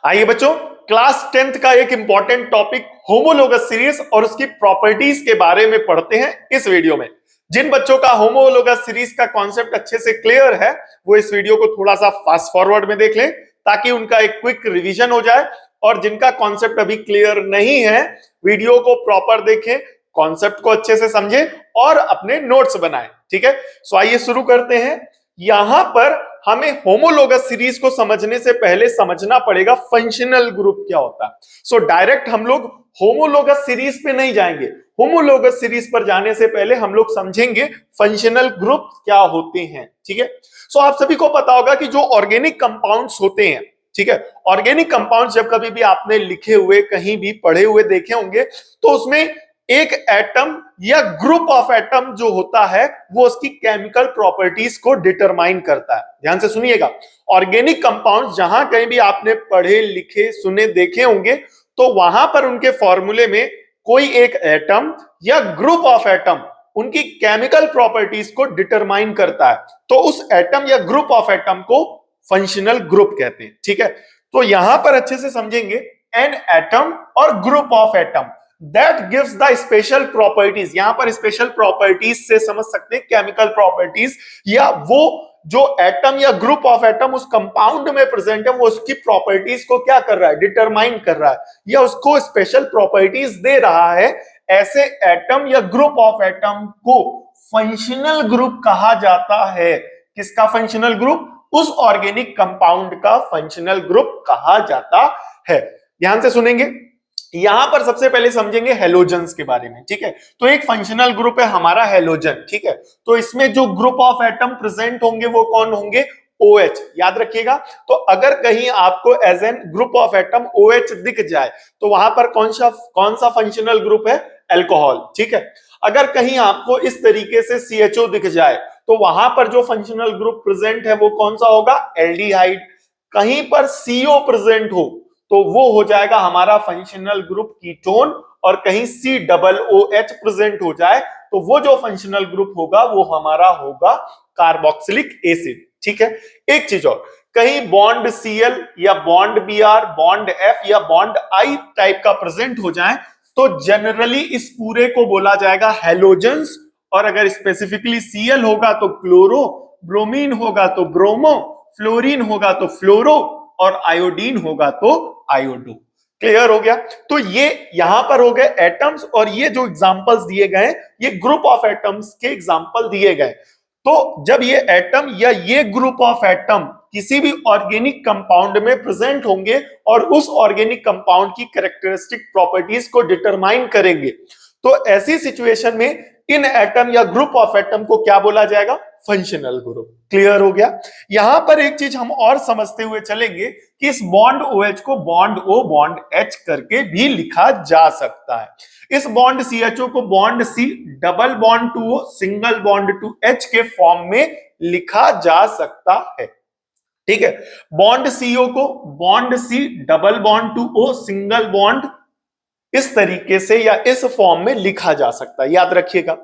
आइए बच्चों, class 10th का एक इंपॉर्टेंट टॉपिक होमोलोगस सीरीज और उसकी प्रॉपर्टीज के बारे में पढ़ते हैं इस वीडियो में। जिन बच्चों का होमोलोगस सीरीज का कॉन्सेप्ट अच्छे से क्लियर है वो इस वीडियो को थोड़ा सा फास्ट फॉरवर्ड में देख लें ताकि उनका एक क्विक रिवीजन हो जाए, और जिनका कॉन्सेप्ट अभी क्लियर नहीं है वीडियो को प्रॉपर देखें, कॉन्सेप्ट को अच्छे से समझें और अपने नोट्स बनाएं। ठीक है, सो आइए शुरू करते हैं। यहां पर हमें होमोलोगस सीरीज को समझने से पहले समझना पड़ेगा फंक्शनल ग्रुप क्या होता है। सो डायरेक्ट हम लोग होमोलोगस सीरीज पे नहीं जाएंगे, होमोलोगस सीरीज पर जाने से पहले हम लोग समझेंगे फंक्शनल ग्रुप क्या होते हैं। ठीक है, सो आप सभी को पता होगा कि जो ऑर्गेनिक कंपाउंड्स होते हैं, ठीक है, ऑर्गेनिक कंपाउंड्स जब कभी भी आपने लिखे हुए कहीं भी पढ़े हुए देखे होंगे तो उसमें एक एटम या ग्रुप ऑफ एटम जो होता है वो उसकी केमिकल प्रॉपर्टीज को डिटरमाइन करता है। ध्यान से सुनिएगा, ऑर्गेनिक कंपाउंड्स जहां कहीं भी आपने पढ़े लिखे सुने देखे होंगे तो वहां पर उनके फॉर्मूले में कोई एक एटम या ग्रुप ऑफ एटम उनकी केमिकल प्रॉपर्टीज को डिटरमाइन करता है, तो उस एटम या ग्रुप ऑफ एटम को फंक्शनल ग्रुप कहते हैं। ठीक है, तो यहां पर अच्छे से समझेंगे, एन एटम और group of atom that gives the special properties. यहां पर स्पेशल प्रॉपर्टीज से समझ सकते हैं केमिकल प्रॉपर्टीज, या वो जो एटम या ग्रुप ऑफ एटम उस कंपाउंड में प्रेजेंट है वो उसकी प्रॉपर्टीज को क्या कर रहा है, डिटरमाइन कर रहा है या उसको स्पेशल प्रॉपर्टीज दे रहा है। ऐसे एटम या ग्रुप ऑफ एटम को फंक्शनल ग्रुप कहा जाता है। किसका फंक्शनल ग्रुप? उस ऑर्गेनिक कंपाउंड का फंक्शनल ग्रुप कहा जाता है। ध्यान से सुनेंगे, यहां पर सबसे पहले समझेंगे हेलोजन्स के बारे में। ठीक है, तो एक फंक्शनल ग्रुप है हमारा हेलोजन। ठीक है, तो इसमें जो ग्रुप ऑफ एटम प्रेजेंट होंगे वो कौन होंगे? OH। याद रखिएगा, तो अगर कहीं आपको as an group of atom OH दिख जाए तो वहां पर कौन सा फंक्शनल ग्रुप है? अल्कोहल। ठीक है, अगर कहीं आपको इस तरीके से CHO दिख जाए तो वहां पर जो फंक्शनल ग्रुप प्रेजेंट है वो कौन सा होगा? एल्डिहाइड। कहीं पर CO प्रेजेंट हो तो वो हो जाएगा हमारा फंक्शनल ग्रुप कीटोन, और कहीं COOH प्रेजेंट हो जाए तो वो जो फंक्शनल ग्रुप होगा वो हमारा होगा कार्बोक्सिलिक एसिड। ठीक है, एक चीज और, कहीं बॉन्ड Cl या बॉन्ड Br, बॉन्ड F या बॉन्ड I टाइप का प्रेजेंट हो जाए तो जनरली इस पूरे को बोला जाएगा हेलोजन्स, और अगर स्पेसिफिकली Cl होगा तो क्लोरो, ब्रोमीन होगा तो ब्रोमो, फ्लोरीन होगा तो फ्लोरो, और आयोडीन होगा तो आयोडो। क्लियर हो गया? तो ये यहां पर हो गए एटम्स, और ये जो एग्जांपल्स दिए गए ये ग्रुप ऑफ एटम्स के एग्जांपल दिए गए। तो जब ये एटम या ये ग्रुप ऑफ एटम किसी भी ऑर्गेनिक कंपाउंड में प्रेजेंट होंगे और उस ऑर्गेनिक कंपाउंड की कैरेक्टरिस्टिक प्रॉपर्टीज को डिटरमाइन करेंगे, तो ऐसी सिचुएशन में इन एटम या ग्रुप ऑफ एटम को क्या बोला जाएगा? Functional group. क्लियर हो गया? यहां पर एक चीज हम और समझते हुए चलेंगे कि इस बॉन्ड OH को बॉन्ड O बॉन्ड H करके भी लिखा जा सकता है। इस बॉन्ड CHO को bond C double bond to O single bond to H के फॉर्म में लिखा जा सकता है। ठीक है, बॉन्ड CO को bond C double bond to O single bond इस तरीके से या इस फॉर्म में लिखा जा सकता है। याद रखिएगा,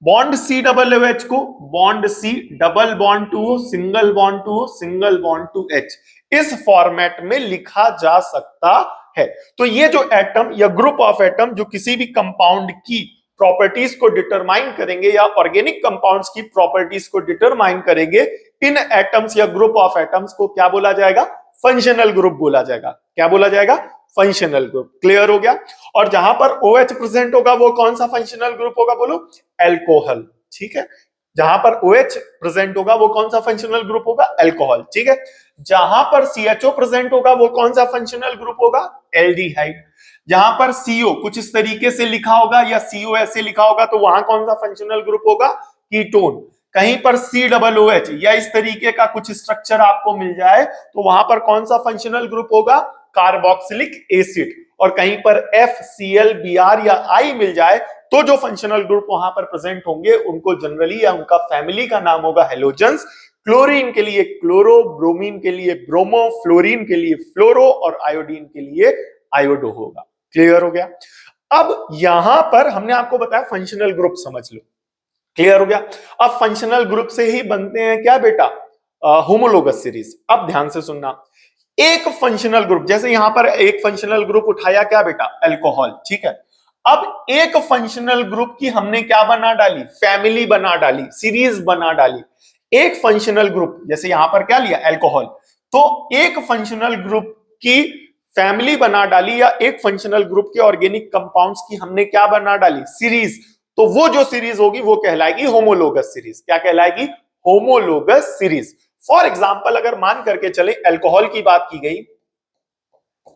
बॉन्ड COOH को bond C double bond to O single bond to O single bond to H इस फॉर्मेट में लिखा जा सकता है। तो ये जो एटम या ग्रुप ऑफ एटम जो किसी भी कंपाउंड की प्रॉपर्टीज को डिटरमाइन करेंगे या ऑर्गेनिक कंपाउंड्स की प्रॉपर्टीज को डिटरमाइन करेंगे, इन एटम्स या ग्रुप ऑफ एटम्स को क्या बोला जाएगा? फंक्शनल ग्रुप बोला जाएगा। क्या बोला जाएगा? Functional group. क्लियर हो गया? और जहां पर OH प्रेजेंट होगा वो कौन सा फंक्शनल ग्रुप होगा? बोलो, अल्कोहल। ठीक है, जहां पर OH प्रेजेंट होगा वो कौन सा फंक्शनल ग्रुप होगा? अल्कोहल। ठीक है, जहां पर CHO प्रेजेंट होगा वो कौन सा फंक्शनल ग्रुप होगा? एल्डिहाइड। जहां पर CO कुछ इस तरीके से लिखा होगा या CO ऐसे लिखा होगा तो वहां कौन सा फंक्शनल ग्रुप होगा? कीटोन। कहीं पर COOH या इस तरीके का कुछ स्ट्रक्चर आपको मिल जाए तो वहां पर कौन सा फंक्शनल ग्रुप होगा? Carboxylic acid. और कहीं पर FCl Br या I मिल जाए तो जो फंक्शनल ग्रुप वहां पर प्रेजेंट होंगे उनको जनरली या उनका फैमिली का नाम होगा हेलोजन्स। क्लोरीन के लिए क्लोरो, ब्रोमीन के लिए ब्रोमो, फ्लोरीन के लिए फ्लोरो और आयोडीन के लिए आयोडो होगा। क्लियर हो गया? अब यहां पर हमने आपको बताया फंक्शनल ग्रुप समझ लो। क्लियर हो गया? अब फंक्शनल ग्रुप से ही बनते हैं क्या बेटा? Homologous series. अब ध्यान से सुनना, एक फंक्शनल ग्रुप, जैसे यहां पर एक फंक्शनल ग्रुप उठाया क्या बेटा, अल्कोहल, ठीक है। अब एक फंक्शनल ग्रुप की हमने क्या बना डाली, फैमिली बना डाली, सीरीज बना डाली। एक फंक्शनल ग्रुप, जैसे यहां पर क्या लिया, अल्कोहल, तो एक फंक्शनल ग्रुप की फैमिली बना डाली, या एक फंक्शनल ग्रुप के ऑर्गेनिक कंपाउंड्स की हमने क्या बना डाली, सीरीज। तो वो जो सीरीज होगी वो कहलाएगी होमोलोगस सीरीज। क्या कहलाएगी, होमोलोगस सीरीज। फॉर एग्जाम्पल अगर मान करके चले अल्कोहल की बात की गई,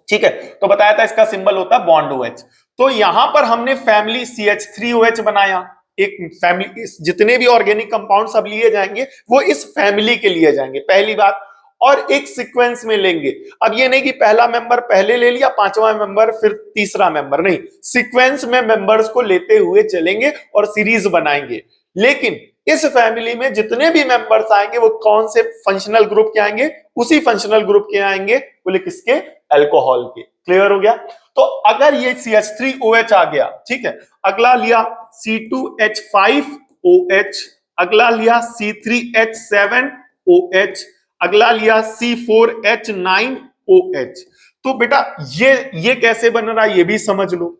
ठीक है, तो बताया था इसका सिंबल होता है बॉन्ड OH। तो यहां पर हमने फैमिली CH3OH बनाया। एक फैमिली, जितने भी ऑर्गेनिक कंपाउंड सब लिए जाएंगे वो इस फैमिली के लिए जाएंगे, पहली बात। और एक सीक्वेंस में लेंगे। अब ये नहीं कि पहला मेंबर पहले ले लिया, पांचवा मेंबर फिर तीसरा मेंबर, नहीं, सीक्वेंस में मेंबर्स को लेते हुए चलेंगे और सीरीज बनाएंगे। लेकिन इस फैमिली में जितने भी मेंबर्स आएंगे वो कौन से फंक्शनल ग्रुप के आएंगे, उसी फंक्शनल ग्रुप के आएंगे, बोले किसके, अल्कोहल के। क्लियर हो गया। तो अगर ये CH3OH आ गया, ठीक है, अगला लिया C2H5OH, अगला लिया C3H7OH, अगला लिया C4H9OH। तो बेटा ये कैसे बन रहा है ये भी समझ लो।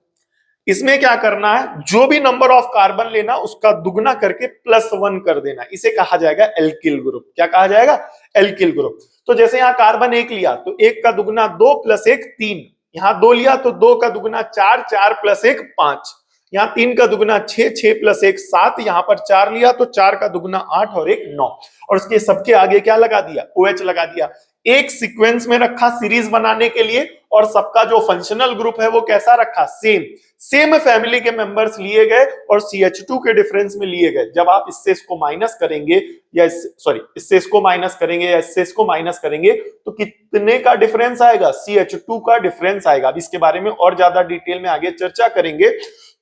इसमें क्या करना है, जो भी नंबर ऑफ कार्बन लेना उसका दुगना करके +1 कर देना, इसे कहा जाएगा एल्किल ग्रुप। क्या कहा जाएगा, एल्किल ग्रुप। तो जैसे यहां कार्बन 1 लिया तो 1 का दुगना 2 + 1 3, यहां 2 लिया तो 2 का दुगना 4, 4 + 1 5, यहां 3 का दुगना 6, 6 + 1 7, यहां पर 4 लिया तो 4 का दुगना 8 और 1 9, और उसके सबके आगे क्या लगा दिया, OH लगा दिया। एक सीक्वेंस में रखा सीरीज बनाने के लिए, और सबका जो फंक्शनल ग्रुप है वो कैसा रखा, सेम फैमिली के मेंबर्स लिए गए और CH2 के डिफरेंस में लिए गए। जब आप इससे इसको माइनस करेंगे, या इससे इसको माइनस करेंगे या इससे इसको माइनस करेंगे, तो कितने का डिफरेंस आएगा, CH2 का डिफरेंस आएगा। अब इसके बारे में और ज्यादा डिटेल में आगे चर्चा करेंगे।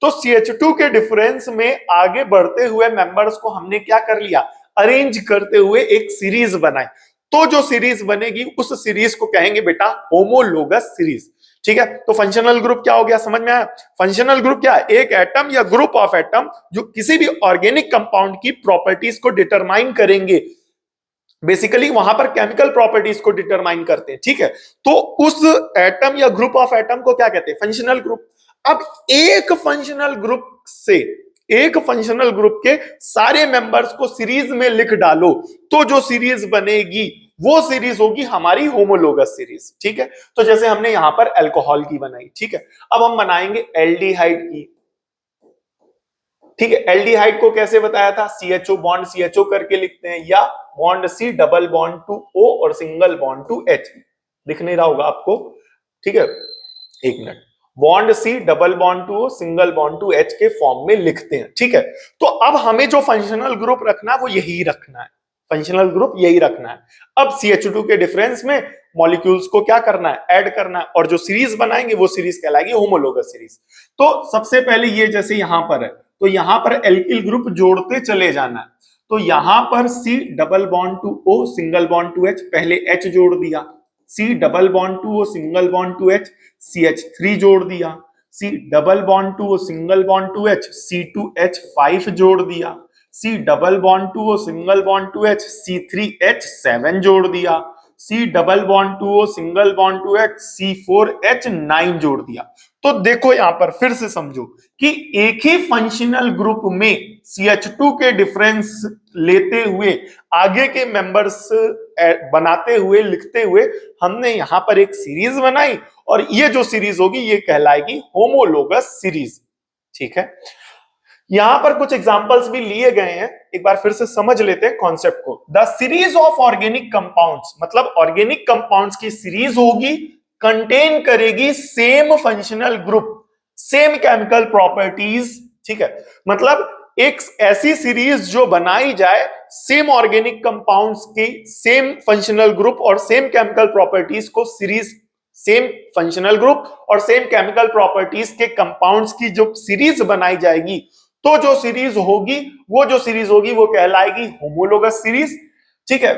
तो CH2 के डिफरेंस में आगे बढ़ते हुए मेंबर्स को हमने क्या कर लिया, अरेंज करते हुए एक सीरीज बनाई। तो जो सीरीज बनेगी उस सीरीज को कहेंगे बेटा होमोलोगस सीरीज। ठीक है, तो फंक्शनल ग्रुप क्या हो गया, समझ में आया। फंक्शनल ग्रुप क्या है, एक एटम या ग्रुप ऑफ एटम जो किसी भी ऑर्गेनिक कंपाउंड की प्रॉपर्टीज को डिटरमाइन करेंगे। बेसिकली वहां पर केमिकल प्रॉपर्टीज को डिटरमाइन करते हैं, ठीक है। तो उस एटम या ग्रुप ऑफ एटम को क्या कहते हैं, फंक्शनल ग्रुप। अब एक फंक्शनल ग्रुप के सारे मेंबर्स को सीरीज में लिख डालो, तो जो सीरीज बनेगी वो सीरीज होगी हमारी होमोलोगस सीरीज। ठीक है, तो जैसे हमने यहां पर अल्कोहल की बनाई, ठीक है, अब हम बनाएंगे एल्डिहाइड की। ठीक है, एल्डिहाइड को कैसे बताया था, CHO बॉन्ड CHO करके लिखते हैं, या bond C double bond to O और सिंगल बॉन्ड टू H। दिख नहीं रहा होगा आपको, ठीक है, एक minute, bond C double bond to O single bond to H के फॉर्म में लिखते हैं। ठीक है, तो अब हमें जो फंक्शनल ग्रुप रखना है वो यही रखना है, फंक्शनल ग्रुप यही रखना है। अब CH2 के डिफरेंस में मॉलिक्यूल्स को क्या करना है, ऐड करना है, और जो सीरीज बनाएंगे वो सीरीज कहलाएगी होमोलोगस सीरीज। तो सबसे पहले ये जैसे यहां पर है, तो यहां पर एल्किल ग्रुप जोड़ते चले जाना है। तो यहां पर C double bond to O single bond to H, पहले H जोड़ दिया, C double bond to O single bond to H, CH3 जोड़ दिया, C double bond to O single bond to H, C2H5 जोड़ दिया, C double bond to O single bond to H, C3H7 जोड़ दिया, C double bond to O single bond to H, C4H9 जोड़ दिया। तो देखो यहां पर फिर से समझो कि एक ही फंक्शनल ग्रुप में CH2 के डिफरेंस लेते हुए आगे के मेंबर्स बनाते हुए लिखते हुए हमने यहां पर एक सीरीज बनाई, और ये जो सीरीज होगी ये कहलाएगी होमोलोगस सीरीज। ठीक है, यहां पर कुछ एग्जांपल्स भी लिए गए हैं, एक बार फिर से समझ लेते हैं कॉन्सेप्ट को। The series of organic compounds, मतलब ऑर्गेनिक कंपाउंड्स की सीरीज होगी, कंटेन करेगी same functional group, same chemical properties. ठीक है, मतलब एक ऐसी सीरीज जो बनाई जाए सेम ऑर्गेनिक कंपाउंड्स की सेम फंक्शनल ग्रुप और सेम केमिकल प्रॉपर्टीज को सीरीज, सेम फंक्शनल ग्रुप और सेम केमिकल प्रॉपर्टीज के कंपाउंड्स की जो सीरीज बनाई जाएगी, तो जो सीरीज होगी वो कहलाएगी होमोलोगस सीरीज। ठीक है,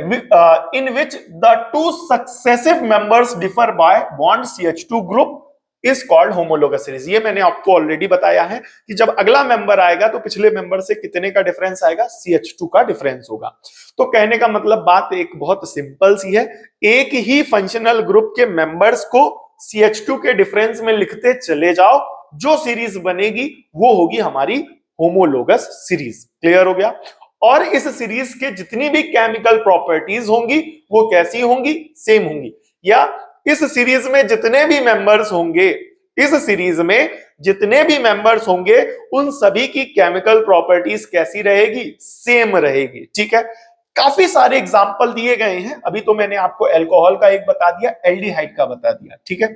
in which the two successive members differ by bond CH2 group is called homologous series. ये मैंने आपको ऑलरेडी बताया है कि जब अगला मेंबर आएगा तो पिछले मेंबर से कितने का डिफरेंस आएगा, CH2 का डिफरेंस होगा। तो कहने का मतलब बात एक बहुत सिंपल सी है, एक ही फंक्शनल ग्रुप के मेंबर्स को CH2 के डिफरेंस में लिखते चले जाओ, जो सीरीज बनेगी वो होगी हमारी होमोलोगस सीरीज। क्लियर हो गया। और इस सीरीज के जितनी भी केमिकल प्रॉपर्टीज होंगी वो कैसी होंगी, सेम होंगी। या इस सीरीज में जितने भी मेंबर्स होंगे, इस सीरीज में जितने भी मेंबर्स होंगे उन सभी की केमिकल प्रॉपर्टीज कैसी रहेगी, सेम रहेगी। ठीक है। काफी सारे एग्जांपल दिए गए हैं, अभी तो मैंने आपको अल्कोहल का एक बता दिया, एल्डिहाइड का बता दिया। ठीक है।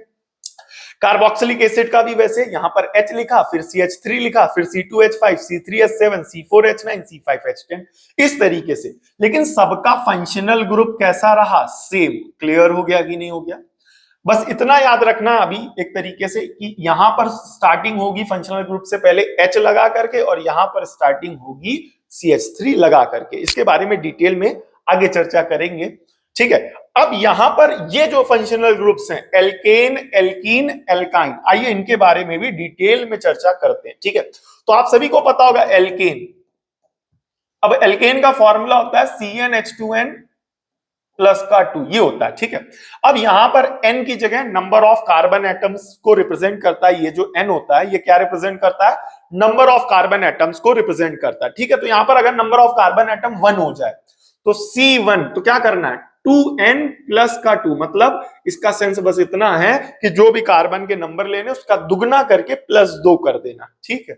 कार्बोक्सिलिक एसिड का भी वैसे यहां पर H लिखा, फिर CH3 लिखा, फिर C2H5, C3H7, C4H9, C5H10, इस तरीके से। लेकिन सबका फंक्शनल ग्रुप कैसा रहा, सेम। क्लियर हो गया कि नहीं हो गया। बस इतना याद रखना अभी एक तरीके से कि यहां पर स्टार्टिंग होगी फंक्शनल ग्रुप से पहले H लगा करके, और यहां पर स्टार्टिंग होगी CH3 लगा करके। इसके बारे में डिटेल में आगे चर्चा करेंगे। ठीक है। अब यहां पर ये जो फंक्शनल ग्रुप्स हैं, एल्केन, एल्कीन, एल्काइन, आइए इनके बारे में भी डिटेल में चर्चा करते हैं। ठीक है। तो आप सभी को पता होगा एल्केन। अब एल्केन का फॉर्मूला होता है CnH2n प्लस का 2, ये होता है। ठीक है। अब यहां पर n की जगह नंबर ऑफ कार्बन एटम्स को रिप्रेजेंट करता है। ये जो n होता है ये क्या रिप्रेजेंट करता है, नंबर ऑफ कार्बन एटम्स को रिप्रेजेंट करता है। ठीक है। तो यहां पर अगर नंबर ऑफ कार्बन एटम 1 हो जाए तो C1, तो क्या करना है, 2n प्लस का 2, मतलब इसका सेंस बस इतना है कि जो भी कार्बन के नंबर लेने उसका दुगना करके प्लस 2 कर देना। ठीक है।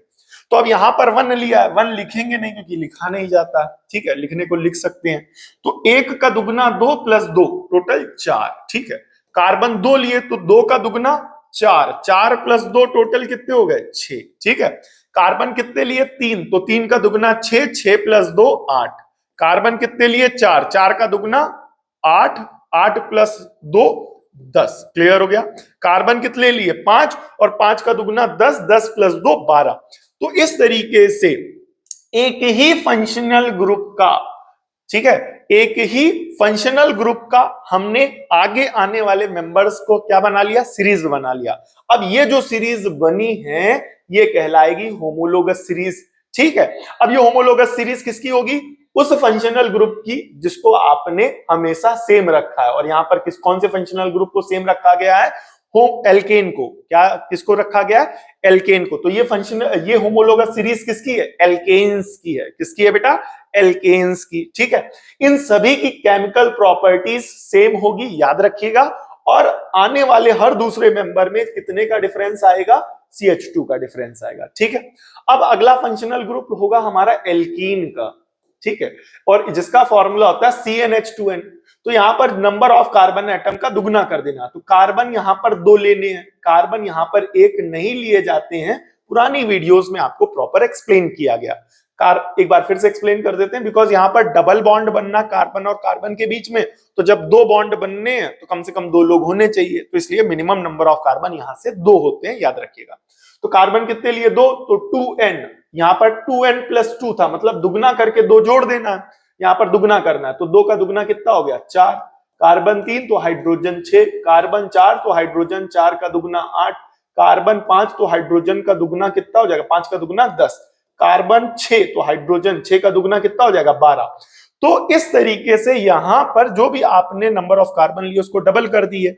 तो अब यहां पर 1 लिया है, 1 लिखेंगे नहीं क्योंकि लिखा नहीं जाता। ठीक है। लिखने को लिख सकते हैं, तो 1 का दुगना 2 प्लस 2 टोटल 4। ठीक है। कार्बन 2 लिए तो 2 का दुगना 4, 4 प्लस 2 टोटल कितने हो गए, 6। ठीक है। कार्बन कितने लिए, 3, तो 3 का दुगना 6, 6 प्लस 2 8। कार्बन कितने लिए, 4, 4 का दुगना 8, 8 प्लस 2 10। क्लियर हो गया। कार्बन कितने लिए, 5, और 5 का दुगना 10, 10 प्लस 2 12। तो इस तरीके से एक ही फंक्शनल ग्रुप का, ठीक है, एक ही फंक्शनल ग्रुप का हमने आगे आने वाले मेंबर्स को क्या बना लिया, सीरीज बना लिया। अब ये जो सीरीज बनी है ये कहलाएगी होमोलोगस सीरीज। ठीक है। अब ये होमोलोगस सीरीज किसकी होगी, उस फंक्शनल ग्रुप की जिसको आपने हमेशा सेम रखा है। और यहां पर कौन से फंक्शनल ग्रुप को सेम रखा गया है, एल्केन को। क्या किसको रखा गया है, एल्केन को। तो ये होमोलोगस सीरीज किसकी है, एल्केन्स की है। किसकी है बेटा, एल्केन्स की। ठीक है। इन सभी की केमिकल प्रॉपर्टीज सेम होगी, याद रखिएगा। और आने वाले हर दूसरे मेंबर में कितने का डिफरेंस आएगा, CH2 का डिफरेंस आएगा। ठीक है। अब अगला फंक्शनल ग्रुप होगा हमारा एल्कीन का। ठीक है। और जिसका फॉर्मूला होता है CnH2n। तो यहां पर नंबर ऑफ कार्बन एटम का दुगना कर देना। तो कार्बन यहां पर 2 लेने हैं, कार्बन यहां पर 1 नहीं लिए जाते हैं। पुरानी वीडियोस में आपको प्रॉपर एक्सप्लेन किया गया। एक बार फिर से एक्सप्लेन कर देते हैं, बिकॉज यहां पर डबल बॉन्ड बनना कार्बन और कार्बन के बीच में, तो जब 2 बॉन्ड बनने हैं तो कम से कम 2 लोग होने चाहिए। तो इसलिए मिनिमम नंबर ऑफ कार्बन यहां से 2 होते हैं, याद रखिएगा। तो कार्बन कितने लिए, 2, तो 2n। यहां पर 2n प्लस 2 था, मतलब दुगना करके 2 जोड़ देना है। यहां पर दुगना करना है, तो 2 का दुगना कितना हो गया, 4। कार्बन 3 तो हाइड्रोजन 6, कार्बन 4 तो हाइड्रोजन 4 का दुगना 8, कार्बन 5 तो हाइड्रोजन का दुगना कितना हो जाएगा, 5 का दुगना 10, कार्बन 6 तो हाइड्रोजन 6 का दुगना कितना हो जाएगा, 12। तो इस तरीके से यहां पर जो भी आपने नंबर ऑफ कार्बन लिए उसको डबल कर दिए।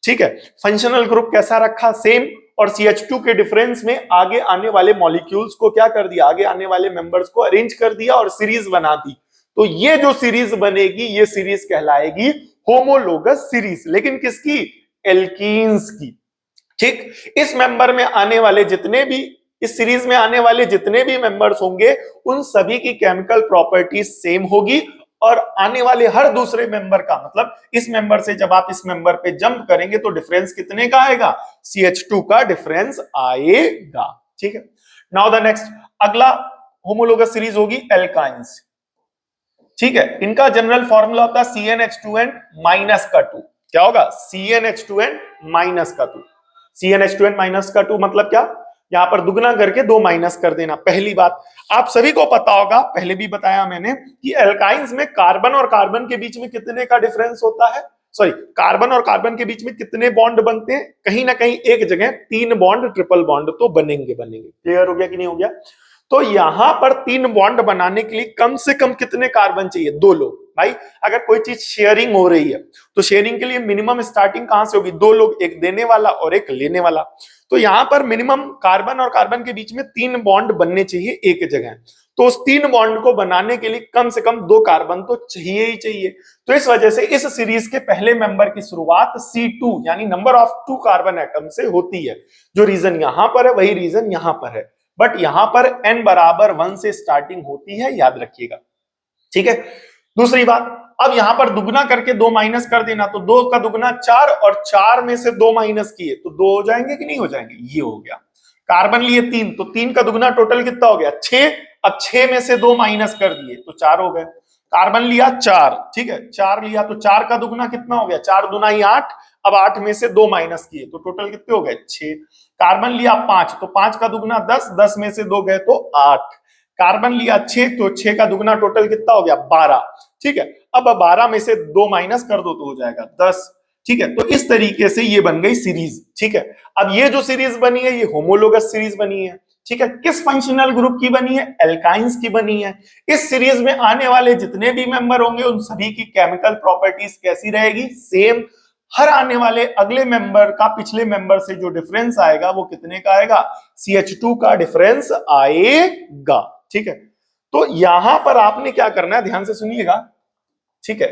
ठीक है। फंक्शनल ग्रुप कैसा रखा, सेम। और CH2 के डिफरेंस में आगे आने वाले मॉलिक्यूल्स को क्या कर दिया, आगे आने वाले मेंबर्स को अरेंज कर दिया और सीरीज बना दी। तो ये जो सीरीज बनेगी ये सीरीज कहलाएगी होमोलोगस सीरीज। लेकिन किसकी, एल्कीन्स की। ठीक। इस मेंबर में आने वाले जितने भी, इस सीरीज में आने वाले जितने भी मेंबर्स होंगे उन सभी की केमिकल प्रॉपर्टीज सेम होगी। और आने वाले हर दूसरे मेंबर का, मतलब इस मेंबर से जब आप इस मेंबर पे जंप करेंगे तो डिफरेंस कितने का आएगा, CH2 का डिफरेंस आएगा। ठीक है। नाउ द नेक्स्ट, अगला होमोलोगस सीरीज होगी एल्काइंस। ठीक है। इनका जनरल फॉर्मूला होता है CnH2n माइनस का 2। क्या होगा, CnH2n माइनस का 2। CnH2n माइनस का 2 मतलब क्या, यहां पर दुगना करके 2 माइनस कर देना। पहली बात, आप सभी को पता होगा, पहले भी बताया मैंने कि एल्काइंस में कार्बन और कार्बन के बीच में कितने का डिफरेंस होता है, सॉरी, कार्बन और कार्बन के बीच में कितने बॉन्ड बनते हैं? कहीं ना कहीं एक जगह 3 बॉन्ड, ट्रिपल बॉन्ड तो बनेंगे। क्लियर हो गया कि नहीं हो गया? तो यहां पर 3 बॉन्ड बनाने के लिए कम से कम कितने कार्बन चाहिए? 2 लोग। भाई अगर कोई चीज शेयरिंग हो रही है तो शेयरिंग के लिए मिनिमम स्टार्टिंग कहां से होगी? 2 लोग, एक देने वाला और एक लेने वाला। तो यहां पर मिनिमम कार्बन और कार्बन के बीच में 3 बॉन्ड बनने चाहिए एक जगह। तो उस 3 बॉन्ड को बनाने के लिए कम से कम 2 कार्बन तो चाहिए ही चाहिए। तो इस वजह से इस सीरीज के पहले मेंबर की शुरुआत C2 यानी नंबर ऑफ 2 कार्बन एटम से होती है। जो रीजन यहां पर है वही रीजन यहां पर है, बट यहां पर n बराबर 1 से स्टार्टिंग होती है, याद रखिएगा। ठीक है। दूसरी बात, अब यहां पर दुगना करके 2 माइनस कर देना, तो 2 का दुगना 4 और 4 में से 2 माइनस किए तो 2 हो जाएंगे कि नहीं हो जाएंगे? ये हो गया। कार्बन लिए 3, तो 3 का दुगना टोटल कितना हो गया? 6। अब 6 में से 2 माइनस कर दिए तो 4 हो गए। कार्बन लिया 4, ठीक है, 4 लिया तो 4 का दुगना कितना हो गया? 4 दूना ही 8। अब 8 में से 2 माइनस किए तो टोटल कितने हो गए? 6। कार्बन लिया 5, तो 5 का दुगना 10, 10 में से 2 गए तो 8। कार्बन लिया 6, तो 6 का दुगना टोटल कितना हो गया? 12। ठीक है, अब 12 में से 2 माइनस कर दो तो हो जाएगा 10। ठीक है, तो इस तरीके से ये बन गई सीरीज। ठीक है, अब ये जो सीरीज बनी है ये होमोलोगस सीरीज बनी है। ठीक है, किस फंक्शनल ग्रुप की बनी है? एल्काइंस की बनी है। इस सीरीज में आने वाले जितने भी मेंबर होंगे उन सभी की केमिकल प्रॉपर्टीज कैसी रहेगी? सेम। हर आने वाले अगले मेंबर का पिछले मेंबर से जो डिफरेंस आएगा वो कितने का आएगा? CH2 का डिफरेंस आएगा। ठीक है, तो यहां पर आपने क्या करना है, ध्यान से सुनिएगा। ठीक है,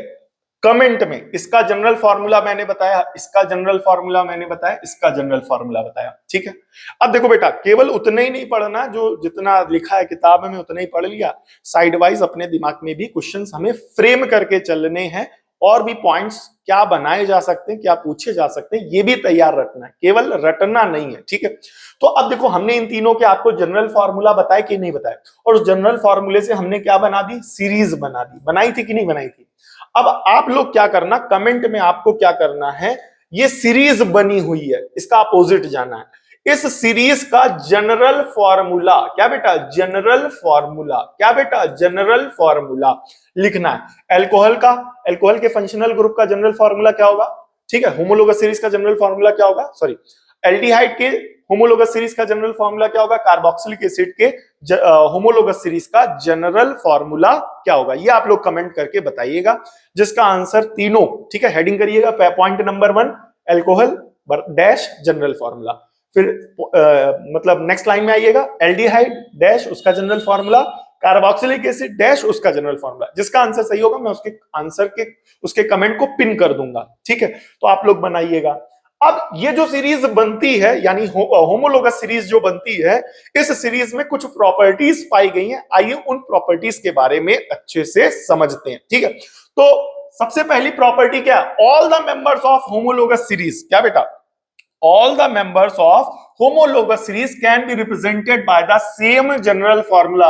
कमेंट में इसका जनरल फार्मूला मैंने बताया, इसका जनरल फार्मूला मैंने बताया, इसका जनरल फार्मूला बताया। ठीक है, अब देखो बेटा, केवल उतना ही नहीं पढ़ना, जो जितना लिखा है किताब में उतना ही पढ़ लिया। साइड वाइज अपने दिमाग में भी क्वेश्चंस हमें फ्रेम करके चलने हैं, और भी पॉइंट्स क्या बनाए जा सकते हैं, क्या पूछे जा सकते हैं, ये भी तैयार रखना है, केवल रटना नहीं है। ठीक है, तो अब देखो हमने इन तीनों के आपको जनरल फार्मूला बताया कि नहीं बताया, और उस जनरल फार्मूले से हमने क्या बना दी? सीरीज बना दी। बनाई थी कि नहीं बनाई थी? अब आप लोग क्या करना, कमेंट में आपको क्या करना है, ये सीरीज बनी हुई है इसका अपोजिट जाना है। इस सीरीज का जनरल फॉर्मूला क्या बेटा? जनरल फॉर्मूला क्या बेटा? जनरल फॉर्मूला लिखना है। अल्कोहल का, अल्कोहल के फंक्शनल ग्रुप का जनरल फॉर्मूला क्या होगा? ठीक है, होमोलोगस सीरीज का जनरल फॉर्मूला क्या होगा? सॉरी, एल्डिहाइड के होमोलोगस सीरीज का जनरल फॉर्मूला क्या होगा? कार्बोक्सिलिक एसिड के होमोलोगस सीरीज का जनरल फॉर्मूला क्या होगा? ये आप लोग कमेंट करके बताइएगा, जिसका आंसर तीनों, ठीक है, हेडिंग करिएगा। Point number 1 alcohol dash general formula, फिर मतलब नेक्स्ट लाइन में आइएगा, एल्डिहाइड डैश उसका general formula, carboxylic acid dash उसका जनरल फॉर्मूला। जिसका आंसर सही होगा मैं उसके आंसर के उसके कमेंट को पिन कर दूंगा। ठीक है, तो आप लोग बनाइएगा। अब ये जो सीरीज बनती है यानी होमोलोगस सीरीज जो बनती है, इस सीरीज में कुछ प्रॉपर्टीज पाई गई हैं। आइए उन प्रॉपर्टीज के बारे में अच्छे से समझते हैं। ठीक है, तो सबसे पहली प्रॉपर्टी क्या है? All the members of homologous series, क्या बेटा? All the members of homologous series can be represented by the same general formula।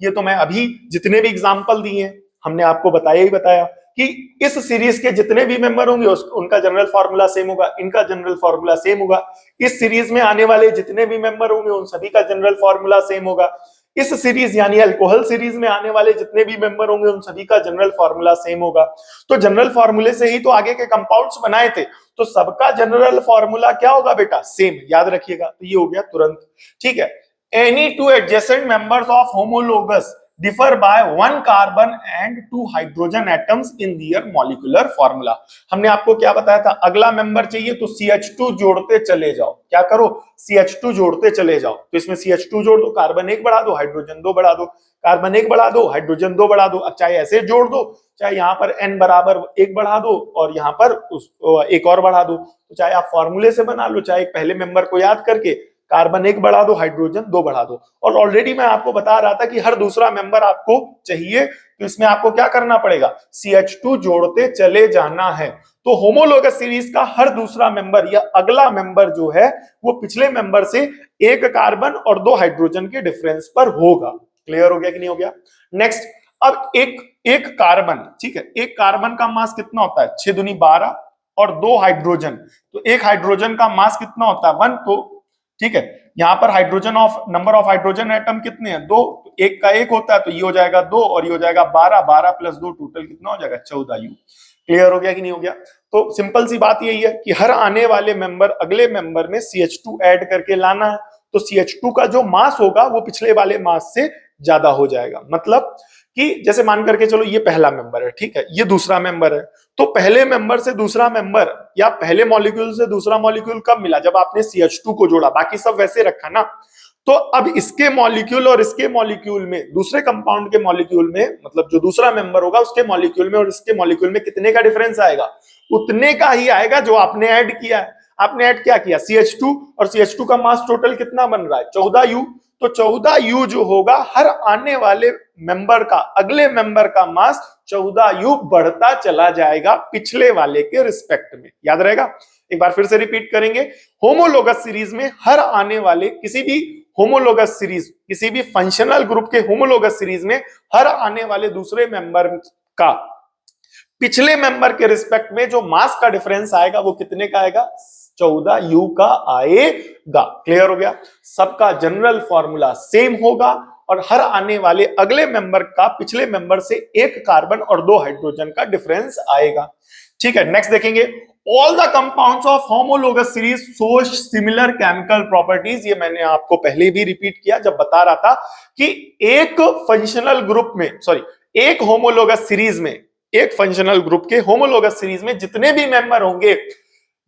ये तो मैं अभी जितने भी एग्जांपल दिए हमने आपको बताया ही बताया कि इस सीरीज के जितने भी मेंबर होंगे उनका जनरल फार्मूला सेम होगा, इनका जनरल फार्मूला सेम होगा। इस सीरीज में आने वाले जितने भी मेंबर होंगे उन सभी का जनरल फार्मूला सेम होगा। इस सीरीज यानी अल्कोहल सीरीज में आने वाले जितने भी मेंबर होंगे उन सभी का जनरल फार्मूला सेम होगा। तो जनरल फार्मूले से ही तो आगे के कंपाउंड्स बनाए थे, तो सबका जनरल फार्मूला क्या होगा बेटा? सेम, याद रखिएगा। तो ये हो गया तुरंत। ठीक है, any two adjacent members of homologous differ by 1 carbon and 2 hydrogen atoms in their molecular formula। हमने आपको क्या बताया था? अगला मेंबर चाहिए तो CH2 जोड़ते चले जाओ। क्या करो? CH2 जोड़ते चले जाओ। तो इसमें CH2 जोड़ दो, कार्बन 1 बढ़ा दो, हाइड्रोजन 2 बढ़ा दो, कार्बन 1 बढ़ा दो, हाइड्रोजन 2 बढ़ा दो। अब चाहे ऐसे जोड़ दो, चाहे यहाँ पर n बराबर 1 बढ़ा दो और यहाँ पर एक और बढ़ा दो। तो चाहे आप फॉर्मूले से बना लो, चाहे पहले मेंबर को याद करके कार्बन 1 बढ़ा दो, हाइड्रोजन 2 बढ़ा दो। और ऑलरेडी मैं आपको बता रहा था कि हर दूसरा मेंबर आपको चाहिए, तो इसमें आपको क्या करना पड़ेगा? CH2 जोड़ते चले जाना है। तो होमोलोगस सीरीज का हर दूसरा मेंबर या अगला मेंबर जो है वो पिछले मेंबर से 1 कार्बन और 2 हाइड्रोजन के डिफरेंस पर होगा। क्लियर हो गया कि नहीं हो गया? नेक्स्ट, अब एक कार्बन, ठीक है, एक कार्बन का मास कितना होता है? 6 दूनी 12 और 2 हाइड्रोजन, तो एक हाइड्रोजन का मास कितना होता है? 1। तो ठीक है, यहां पर hydrogen of number of hydrogen atom कितने हैं? 2। एक का 1 होता है तो ये हो जाएगा 2 और ये हो जाएगा 12, 12 + 2 टोटल कितना हो जाएगा? 14U। क्लियर हो गया कि नहीं हो गया? तो सिंपल सी बात यही है कि हर आने वाले मेंबर अगले मेंबर में CH2 ऐड करके लाना है, तो CH2 का जो मास होगा वो पिछले वाले मास से ज्यादा हो जाएगा। मतलब कि जैसे मान करके चलो ये पहला मेंबर है, ठीक है, ये दूसरा मेंबर है, तो पहले मेंबर से दूसरा मेंबर या पहले मॉलिक्यूल से दूसरा मॉलिक्यूल कब मिला? जब आपने CH2 को जोड़ा, बाकी सब वैसे रखा ना। तो अब इसके मॉलिक्यूल और इसके मॉलिक्यूल में, दूसरे कंपाउंड के मॉलिक्यूल में, मतलब जो दूसरा मेंबर होगा उसके मॉलिक्यूल में और इसके मॉलिक्यूल में कितने का डिफरेंस आएगा? उतने का ही आएगा जो आपने ऐड किया है। आपने ऐड क्या किया? CH2, और CH2 का मास टोटल कितना बन रहा है? 14U। तो 14U जो होगा, हर आने वाले मेंबर का, अगले मेंबर का मास 14U बढ़ता चला जाएगा पिछले वाले के रिस्पेक्ट में। याद रहेगा? एक बार फिर से रिपीट करेंगे। होमोलोगस सीरीज में हर आने वाले किसी भी होमोलोगस सीरीज, किसी भी फंक्शनल ग्रुप के होमोलोगस सीरीज में हर आने वाले दूसरे मेंबर का पिछले मेंबर के रिस्पेक्ट में जो मास का डिफरेंस आएगा वो कितने का आएगा? 14U का आएगा। क्लियर हो गया? सबका जनरल फॉर्मूला सेम होगा और हर आने वाले अगले मेंबर का पिछले मेंबर से 1 कार्बन और 2 हाइड्रोजन का डिफरेंस आएगा। ठीक है, नेक्स्ट देखेंगे। All the compounds of homologous series show similar chemical properties. ये मैंने आपको पहले भी रिपीट किया जब बता रहा था कि एक फंक्शनल ग्रुप में, सॉरी, एक होमोलोगस सीरीज में, एक फंक्शनल ग्रुप के होमोलोगस सीरीज में जितने भी मेंबर होंगे,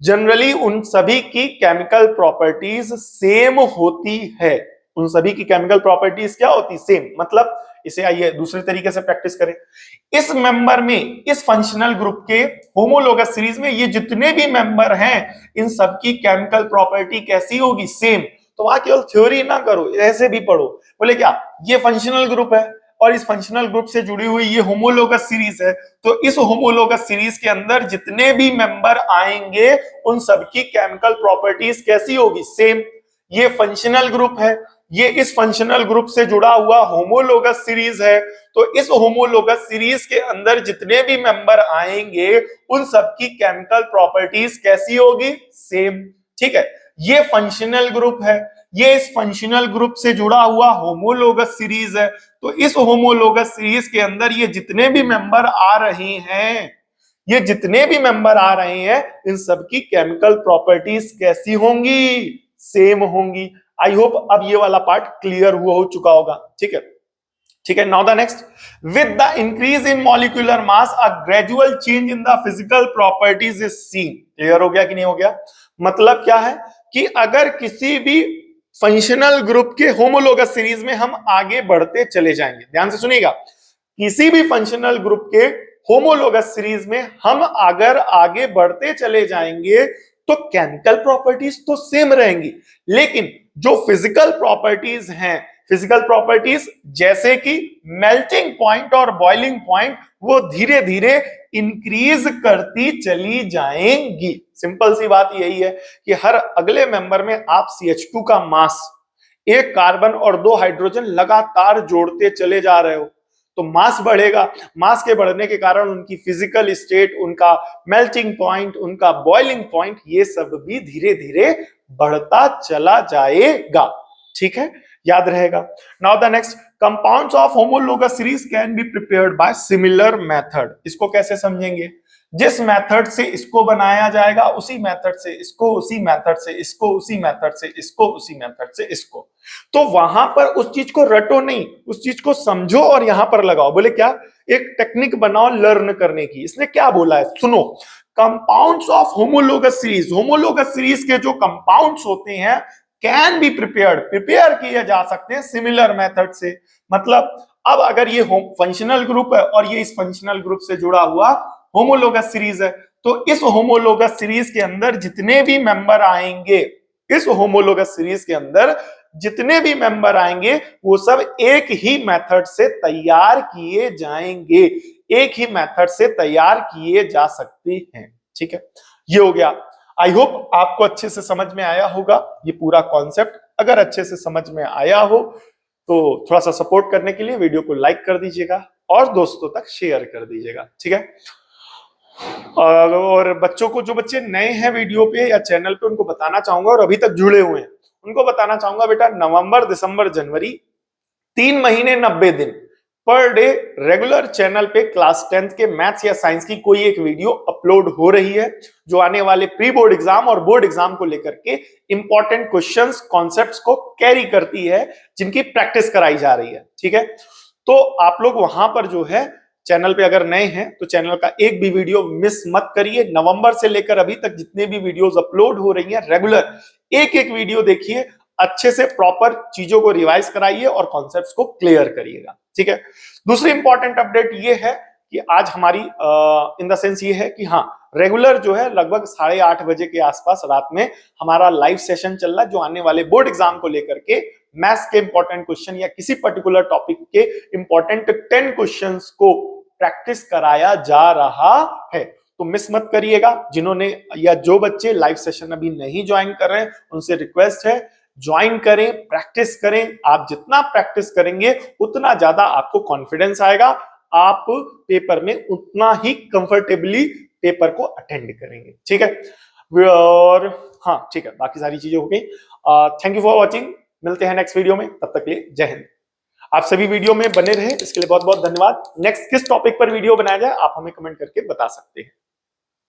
जनरली उन सभी की केमिकल प्रॉपर्टीज सेम होती है। उन सभी की केमिकल प्रॉपर्टीज क्या होती? सेम। मतलब इसे आइए दूसरे तरीके से प्रैक्टिस करें। इस मेंबर में, इस फंक्शनल ग्रुप के होमोलोगस सीरीज में ये जितने भी मेंबर हैं, इन सबकी केमिकल प्रॉपर्टी कैसी होगी? सेम। तो वहां केवल थ्योरी ना करो, ऐसे भी पढ़ो। बोले क्या? ये फंक्शनल ग्रुप है और इस फंक्शनल ग्रुप से जुड़ी हुई ये होमोलोगस सीरीज है, तो इस होमोलोगस सीरीज के अंदर जितने भी मेंबर आएंगे उन सबकी केमिकल प्रॉपर्टीज कैसी होगी? सेम। ये फंक्शनल ग्रुप है, ये इस फंक्शनल ग्रुप से जुड़ा हुआ होमोलोगस सीरीज है, तो इस होमोलोगस सीरीज के अंदर जितने भी मेंबर आएंगे उन सबकी केमिकल प्रॉपर्टीज कैसी होगी? सेम। ठीक है, ये फंक्शनल ग्रुप है, ये इस फंक्शनल ग्रुप से जुड़ा हुआ होमोलोगस सीरीज है, तो इस होमोलोगस सीरीज के अंदर ये जितने भी मेंबर आ रहे हैं, ये जितने भी मेंबर आ रहे हैं, इन सबकी केमिकल प्रॉपर्टीज कैसी होंगी? सेम होंगी। आई होप अब ये वाला पार्ट क्लियर हुआ हो चुका होगा। ठीक है, ठीक है। Now the next, with the increase in molecular mass a gradual change in the physical properties is seen. Clear हो गया कि नहीं हो गया? मतलब क्या है कि अगर किसी भी फंक्शनल ग्रुप के होमोलोगस सीरीज में हम आगे बढ़ते चले जाएंगे, ध्यान से सुनिएगा, किसी भी फंक्शनल ग्रुप के होमोलोगस सीरीज में हम अगर आगे बढ़ते चले जाएंगे तो केमिकल प्रॉपर्टीज तो सेम रहेंगी, लेकिन जो फिजिकल प्रॉपर्टीज हैं, फिजिकल प्रॉपर्टीज जैसे कि मेल्टिंग पॉइंट और बॉइलिंग पॉइंट, वो धीरे धीरे इंक्रीज करती चली जाएंगी। सिंपल सी बात यही है कि हर अगले मेंबर में आप CH2 का मास, 1 कार्बन और 2 हाइड्रोजन लगातार जोड़ते चले जा रहे हो, तो मास बढ़ेगा। मास के बढ़ने के कारण उनकी फिजिकल स्टेट, उनका मेल्टिंग पॉइंट, उनका बॉइलिंग पॉइंट, ये सब भी धीरे धीरे बढ़ता चला जाएगा। ठीक है, याद रहेगा। Now the next, compounds of homologous series can be prepared by similar method. इसको कैसे समझेंगे? जिस मेथड से इसको बनाया जाएगा उसी मेथड से इसको, उसी मेथड से इसको, उसी मेथड से इसको, उसी मेथड से इसको। तो वहां पर उस चीज को रटो नहीं, उस चीज को समझो और यहां पर लगाओ। बोले क्या? एक टेक्निक बनाओ लर्न करने की। इसने क्या बोला है सुनो, compounds of homologous series, homologous series के जो कंपाउंड्स होते हैं कैन बी प्रिपेयर्ड, प्रिपेयर किए जा सकते हैं सिमिलर मेथड से। मतलब अब अगर ये फंक्शनल ग्रुप है और ये इस फंक्शनल ग्रुप से जुड़ा हुआ होमोलोगस सीरीज है, तो इस होमोलोगस सीरीज के अंदर जितने भी मेंबर आएंगे, इस होमोलोगस सीरीज के अंदर जितने भी मेंबर आएंगे वो सब एक ही मेथड से तैयार किए जाएंगे, एक ही मेथड से तैयार किए जा सकते हैं। ठीक है, ये हो गया। आई होप आपको अच्छे से समझ में आया होगा ये पूरा कॉन्सेप्ट। अगर अच्छे से समझ में आया हो तो थोड़ा सा सपोर्ट करने के लिए वीडियो को लाइक कर दीजिएगा और दोस्तों तक शेयर कर दीजिएगा। ठीक है, और बच्चों को, जो बच्चे नए हैं वीडियो पे या चैनल पे, उनको बताना चाहूंगा, और अभी तक जुड़े हुए हैं उनको बताना चाहूंगा, बेटा नवंबर, दिसंबर, जनवरी 3 महीने 90 दिन पर डे रेगुलर चैनल पे क्लास 10th के मैथ्स या साइंस की कोई एक वीडियो अपलोड हो रही है जो आने वाले प्री बोर्ड एग्जाम और बोर्ड एग्जाम को लेकर के इंपॉर्टेंट क्वेश्चंस कॉन्सेप्ट्स को कैरी करती है, जिनकी प्रैक्टिस कराई जा रही है। ठीक है, तो आप लोग वहां पर जो है चैनल पे अगर नए हैं तो चैनल का एक भी वीडियो मिस मत करिए। नवंबर से लेकर अभी तक जितने भी वीडियोस अपलोड हो रही हैं रेगुलर एक एक वीडियो देखिए, अच्छे से प्रॉपर चीजों को रिवाइज कराइए और कॉन्सेप्ट्स को क्लियर करिएगा। ठीक है, दूसरी इंपॉर्टेंट अपडेट ये है कि आज हमारी इन द सेंस ये है कि हाँ, रेगुलर जो है लगभग 8:30 बजे के आसपास रात में हमारा लाइव सेशन चल रहा है जो आने वाले बोर्ड एग्जाम को लेकर के मैथ्स के इंपॉर्टेंट क्वेश्चन या किसी पर्टिकुलर टॉपिक के इंपॉर्टेंट 10 क्वेश्चंस को प्रैक्टिस कराया जा रहा है। तो मिस मत करिएगा। जिन्होंने या जो बच्चे लाइव सेशन अभी नहीं ज्वाइन कर रहे हैं उनसे रिक्वेस्ट है ज्वाइन करें, प्रैक्टिस करें। आप जितना प्रैक्टिस करेंगे उतना ज्यादा आपको कॉन्फिडेंस आएगा, आप पेपर में उतना ही कंफर्टेबली पेपर को अटेंड करेंगे। ठीक है, और हाँ ठीक है, बाकी सारी चीजें हो गई। थैंक यू फॉर वॉचिंग, मिलते हैं नेक्स्ट वीडियो में, तब तक के लिए जय हिंद। आप सभी वीडियो में बने रहे इसके लिए बहुत बहुत धन्यवाद। नेक्स्ट किस टॉपिक पर वीडियो बनाया जाए आप हमें कमेंट करके बता सकते हैं।